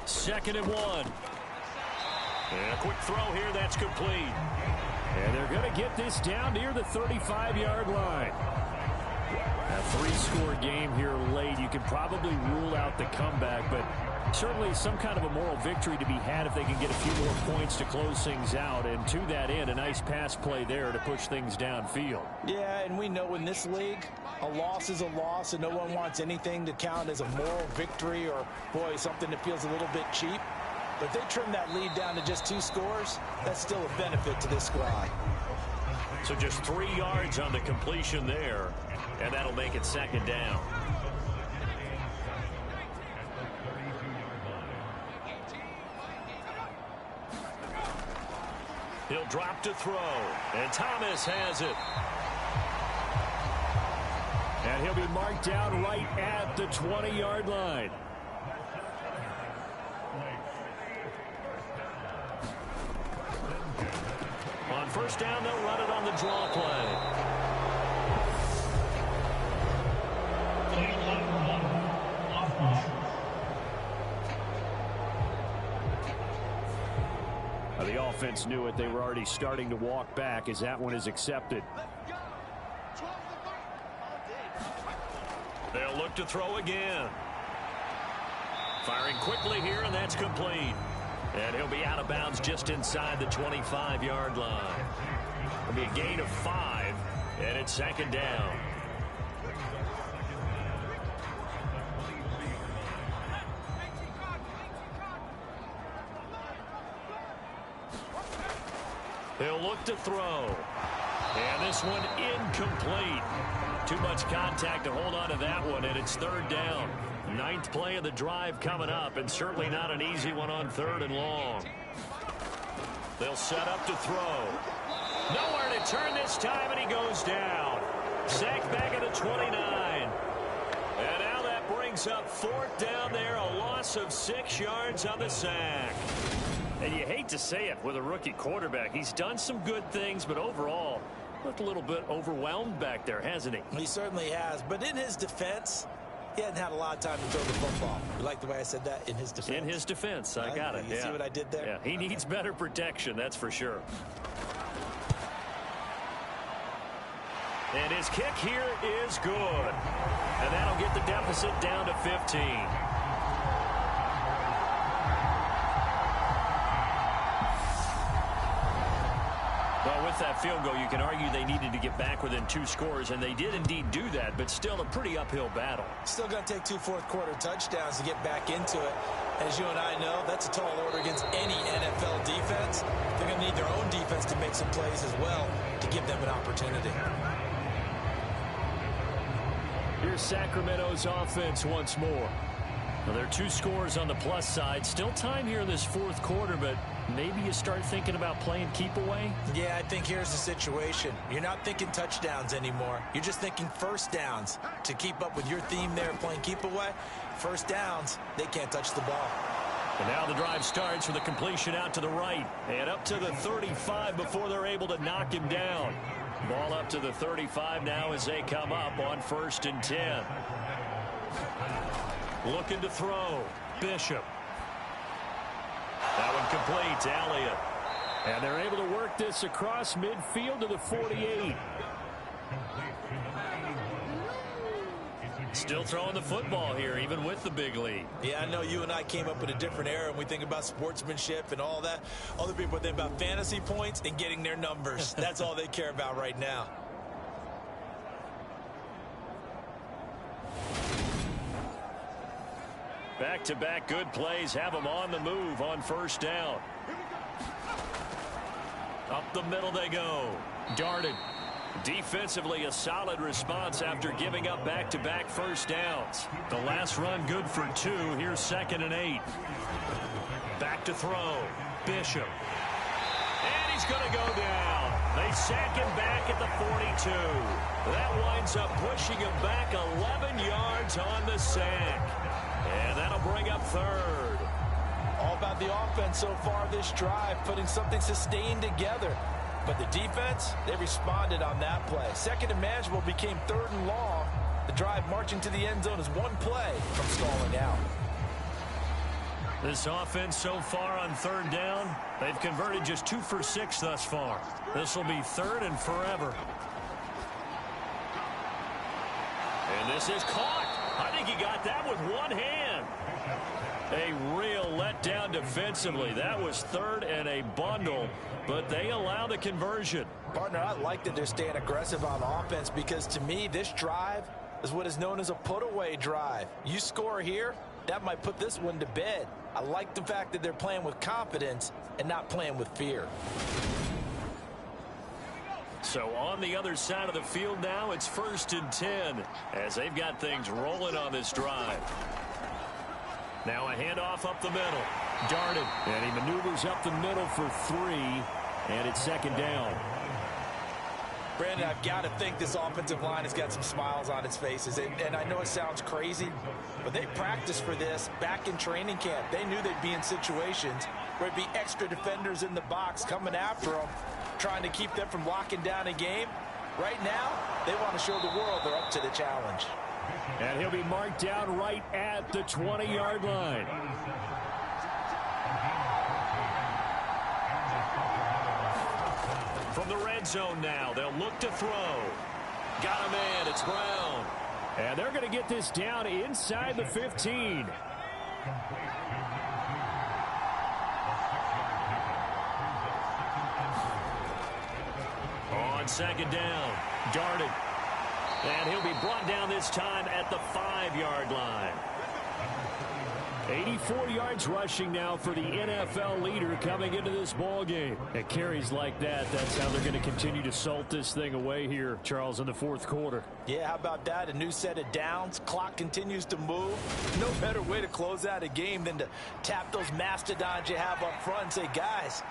Second and 1. And a quick throw here, that's complete. And they're going to get this down near the 35-yard line. A 3-score game here late. You can probably rule out the comeback, but certainly some kind of a moral victory to be had if they can get a few more points to close things out. And to that end, a nice pass play there to push things downfield. Yeah, and we know in this league, a loss is a loss, and no one wants anything to count as a moral victory or, boy, something that feels a little bit cheap. But if they trim that lead down to just 2 scores, that's still a benefit to this squad. So just 3 yards on the completion there, and that'll make it second down. He'll drop to throw, and Thomas has it. And he'll be marked down right at the 20-yard line. On first down, they'll run it on the draw play. The offense knew it. They were already starting to walk back as that one is accepted. They'll look to throw again. Firing quickly here, and that's complete. And he'll be out of bounds just inside the 25-yard line. It'll be a gain of 5, and it's second down. He'll look to throw. And this one incomplete. Too much contact to hold on to that one, and it's third down. 9th play of the drive coming up, and certainly not an easy one on 3rd and long. They'll set up to throw. Nowhere to turn this time, and he goes down. Sacked back at the 29. And now that brings up 4th down there, a loss of 6 yards on the sack. And you hate to say it with a rookie quarterback. He's done some good things, but overall, Looked a little bit overwhelmed back there, hasn't he? He certainly has. But in his defense, he hadn't had a lot of time to throw the football. You like the way I said that? In his defense. In his defense. I got it. You see what I did there? Yeah, he needs better protection, that's for sure. And his kick here is good. And that'll get the deficit down to 15. Well, with that field goal, you can argue they needed to get back within 2 scores, and they did indeed do that, but still a pretty uphill battle. Still going to take 2 fourth-quarter touchdowns to get back into it. As you and I know, that's a tall order against any NFL defense. They're going to need their own defense to make some plays as well to give them an opportunity. Here's Sacramento's offense once more. Well, there are 2 scores on the plus side. Still time here in this 4th quarter, but maybe you start thinking about playing keep away? Yeah, I think here's the situation. You're not thinking touchdowns anymore. You're just thinking first downs. To keep up with your theme there, playing keep away, first downs, they can't touch the ball. And now the drive starts with a completion out to the right and up to the 35 before they're able to knock him down. Ball up to the 35 now as they come up on 1st and 10. Looking to throw. Bishop. That one complete to Elliott. And they're able to work this across midfield to the 48. Still throwing the football here, even with the big lead. Yeah, I know you and I came up in a different era, and we think about sportsmanship and all that. Other people think about fantasy points and getting their numbers. That's all they care about right now. Back-to-back good plays have them on the move on 1st down. Up the middle they go. Darted. Defensively, a solid response after giving up back-to-back 1st downs. The last run good for 2. Here's 2nd and 8. Back to throw. Bishop. And he's going to go down. They sack him back at the 42. That winds up pushing him back 11 yards on the sack. And that'll bring up 3rd. All about the offense so far this drive, putting something sustained together. But the defense, they responded on that play. 2nd and manageable became 3rd and long. The drive marching to the end zone is 1 play from stalling out. This offense so far on 3rd down, they've converted just 2 for 6 thus far. This will be 3rd and forever. And this is caught. I think he got that with one hand. A real letdown defensively. That was 3rd and a bundle, but they allow the conversion. Partner, I like that they're staying aggressive on offense because to me, this drive is what is known as a put-away drive. You score here, that might put this one to bed. I like the fact that they're playing with confidence and not playing with fear. So on the other side of the field now, it's 1st and 10 as they've got things rolling on this drive. Now a handoff up the middle. Darted. And he maneuvers up the middle for 3. And it's 2nd down. Brandon, I've got to think this offensive line has got some smiles on its faces. And I know it sounds crazy, but they practiced for this back in training camp. They knew they'd be in situations where it'd be extra defenders in the box coming after them, trying to keep them from locking down a game. Right now, they want to show the world they're up to the challenge. And he'll be marked down right at the 20-yard line. From the red zone now, they'll look to throw. Got a man, it's Brown. And they're going to get this down inside the 15. On 2nd down, darted. And he'll be brought down this time at the 5-yard line. 84 yards rushing now for the NFL leader coming into this ball game. At carries like that, that's how they're going to continue to salt this thing away here, Charles, in the 4th quarter. Yeah, how about that? A new set of downs. Clock continues to move. No better way to close out a game than to tap those mastodons you have up front and say, guys,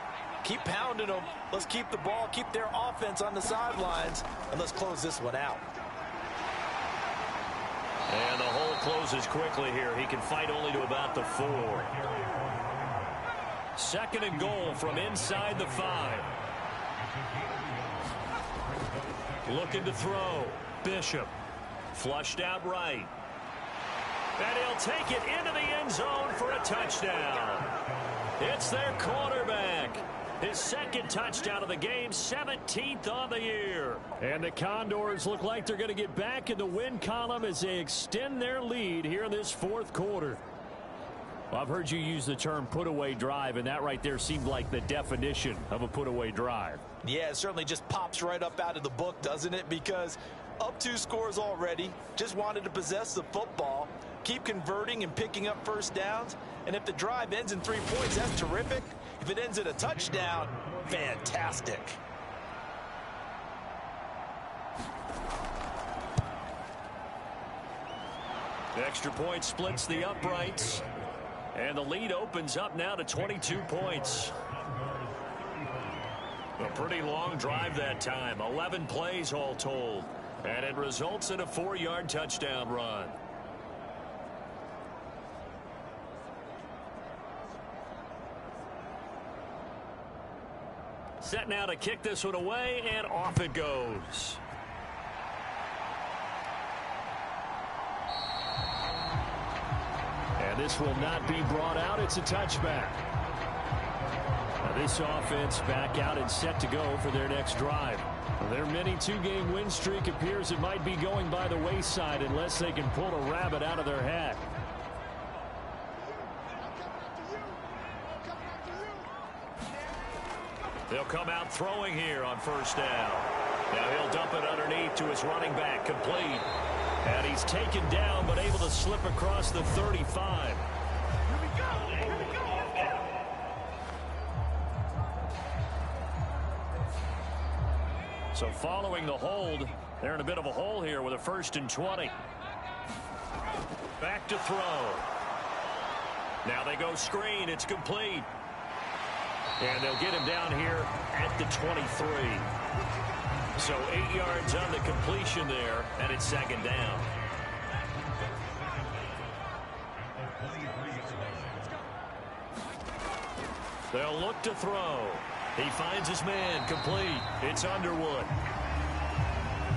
keep pounding them. Let's keep the ball, keep their offense on the sidelines, and let's close this one out. And the hole closes quickly here. He can fight only to about the 4. 2nd and goal from inside the 5. Looking to throw. Bishop. Flushed out right. And he'll take it into the end zone for a touchdown. It's their quarterback. His second touchdown of the game, 17th on the year. And the Condors look like they're going to get back in the win column as they extend their lead here in this fourth quarter. Well, I've heard you use the term put-away drive, and that right there seemed like the definition of a put-away drive. Yeah, it certainly just pops right up out of the book, doesn't it? Because up 2 scores already, just wanted to possess the football, keep converting and picking up first downs. And if the drive ends in 3 points, that's terrific. If it ends in a touchdown, fantastic. The extra point splits the uprights. And the lead opens up now to 22 points. A pretty long drive that time. 11 plays all told. And it results in a 4-yard touchdown run. Set now to kick this one away, and off it goes. And this will not be brought out. It's a touchback. Now this offense back out and set to go for their next drive. Their mini 2-game win streak appears it might be going by the wayside unless they can pull a rabbit out of their hat. They'll come out throwing here on first down. Now he'll dump it underneath to his running back, complete. And he's taken down, but able to slip across the 35. So following the hold, they're in a bit of a hole here with a 1st and 20. Back to throw. Now they go screen. It's complete. And they'll get him down here at the 23. So 8 yards on the completion there, and it's 2nd down. They'll look to throw. He finds his man, complete. It's Underwood.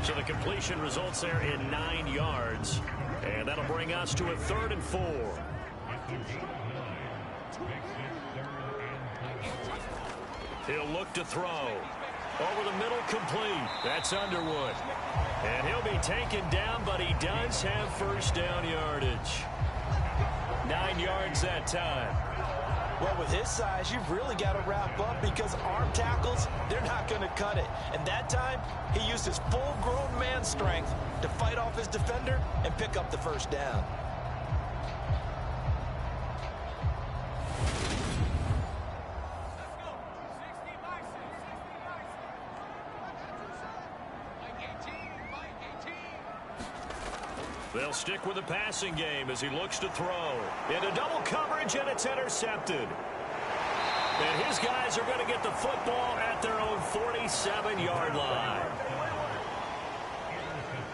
So the completion results there in 9 yards. And that'll bring us to a 3rd and 4. He'll look to throw. Over the middle, complete. That's Underwood. And he'll be taken down, but he does have first down yardage. 9 yards that time. Well, with his size, you've really got to wrap up because arm tackles, they're not going to cut it. And that time, he used his full-grown man strength to fight off his defender and pick up the first down. They'll stick with the passing game as he looks to throw. Into double coverage, and it's intercepted. And his guys are going to get the football at their own 47-yard line.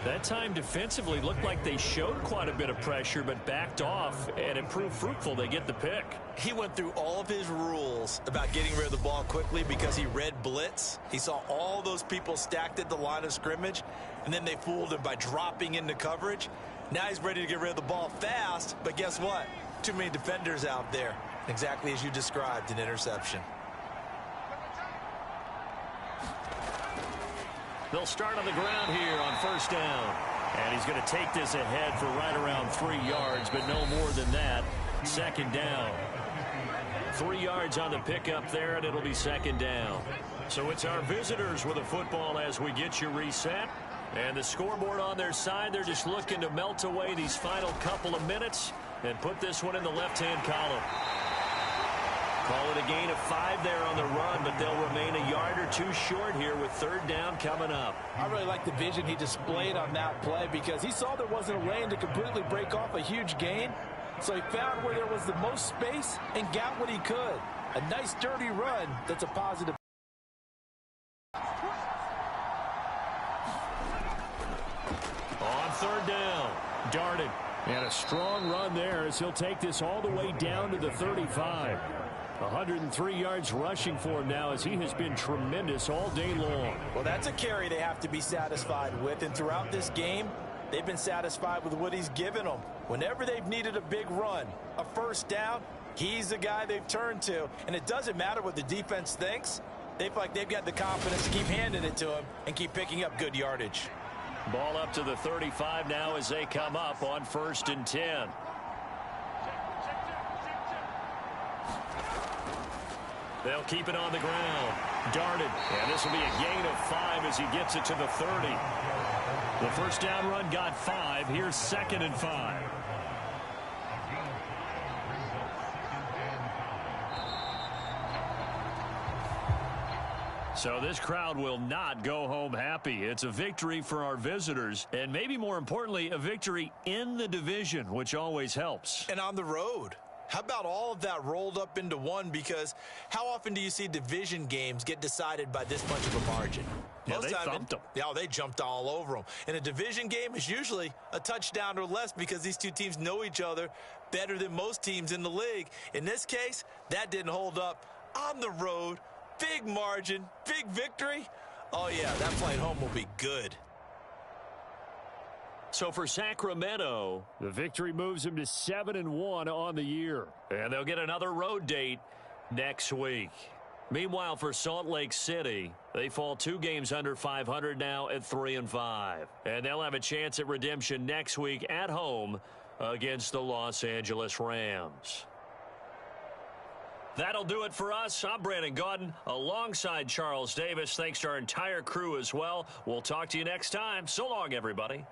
That time defensively looked like they showed quite a bit of pressure but backed off, and it proved fruitful. They get the pick. He went through all of his rules about getting rid of the ball quickly because he read blitz. He saw all those people stacked at the line of scrimmage, and then they fooled him by dropping into coverage. Now he's ready to get rid of the ball fast, but guess what? Too many defenders out there. Exactly as you described, an interception. They'll start on the ground here on first down. And he's going to take this ahead for right around 3 yards, but no more than that. 2nd down. 3 yards on the pickup there, and it'll be 2nd down. So it's our visitors with the football as we get you reset. And the scoreboard on their side, they're just looking to melt away these final couple of minutes and put this one in the left-hand column. Call it a gain of 5 there on the run, but they'll remain a yard or 2 short here with 3rd down coming up. I really like the vision he displayed on that play because he saw there wasn't a lane to completely break off a huge gain. So he found where there was the most space and got what he could. A nice, dirty run that's a positive. On 3rd down, Darden And a strong run there as he'll take this all the way down to the 35. 103 yards rushing for him now as he has been tremendous all day long. Well, that's a carry they have to be satisfied with. And throughout this game, they've been satisfied with what he's given them. Whenever they've needed a big run, a first down, he's the guy they've turned to. And it doesn't matter what the defense thinks. They feel like they've got the confidence to keep handing it to him and keep picking up good yardage. Ball up to the 35 now as they come up on 1st and 10. They'll keep it on the ground. Darted. And this will be a gain of 5 as he gets it to the 30. The first down run got 5. Here's 2nd and 5. So this crowd will not go home happy. It's a victory for our visitors, and maybe more importantly, a victory in the division, which always helps. And on the road. How about all of that rolled up into one? Because how often do you see division games get decided by this much of a margin? Yeah, they thumped them. Yeah, they jumped all over them. And a division game is usually a touchdown or less because these two teams know each other better than most teams in the league. In this case, that didn't hold up. On the road, big margin, big victory. Oh, yeah, that flight home will be good. So for Sacramento, the victory moves them to 7-1 on the year. And they'll get another road date next week. Meanwhile, for Salt Lake City, they fall 2 games under 500 now at 3-5. And they'll have a chance at redemption next week at home against the Los Angeles Rams. That'll do it for us. I'm Brandon Gaudin alongside Charles Davis. Thanks to our entire crew as well. We'll talk to you next time. So long, everybody.